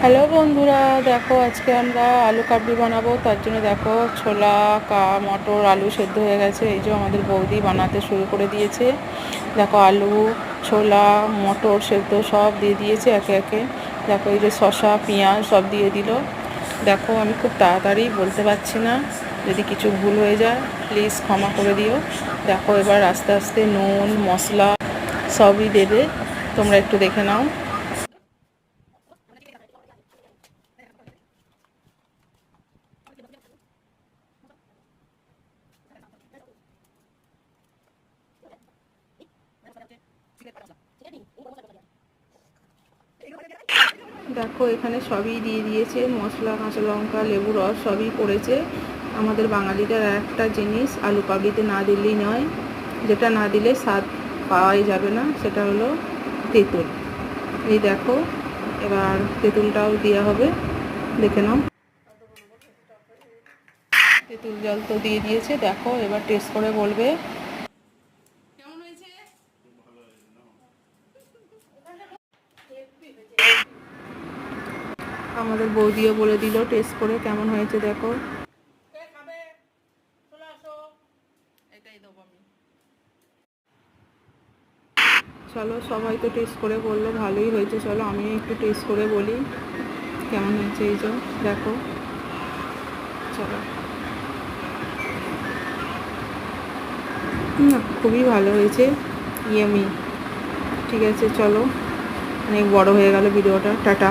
Hello বন্ধুরা, দেখো আজকে আমরা আলু কাবলি বানাবো। তার জন্য দেখো ছোলা, মটর, আলু সেদ্ধ হয়ে গেছে। এই যে আমাদের বৌদি বানাতে শুরু করে দিয়েছে। দেখো আলু, ছোলা, মটর সেদ্ধ সব দিয়ে দিয়েছে একে একে। দেখো এই যে শসা, পেঁয়াজ সব দিয়ে দিল। দেখো আমি খুব তাড়াতাড়ি বলতে পারছি না, যদি কিছু ভুল হয়ে যায় প্লিজ ক্ষমা করে দিও। দেখো এবার আস্তে আস্তে নুন মশলা সবই দেবে, তোমরা একটু দেখে নাও। দেখো এখানে সবই দিয়ে দিয়েছে, মশলা, কাঁচা লঙ্কা, লেবু রস সবই পড়েছে। আমাদের বাঙালিদের একটা জিনিস আলু কাবলিতে না দিলেই নয়, যেটা না দিলে স্বাদ পাওয়াই যাবে না, সেটা হলো তেঁতুল। এই দেখো এবার তেঁতুলটাও দেওয়া হবে, দেখে নাও। তেঁতুল জল তো দিয়ে দিয়েছে। দেখো এবার টেস্ট করে বলবে কেমন হয়েছে। আমাদের বৌদিও বলে দিল টেস্ট করে কেমন হয়েছে। দেখো চলো সবাই তো টেস্ট করে বললো ভালোই হয়েছে, চলো আমি একটু টেস্ট করে বলি কেমন হয়েছে। এই যে দেখো, চলো খুবই ভালো হয়েছে, ইয়ামি। ঠিক আছে চলো, অনেক বড় হয়ে গেল ভিডিওটা, টাটা।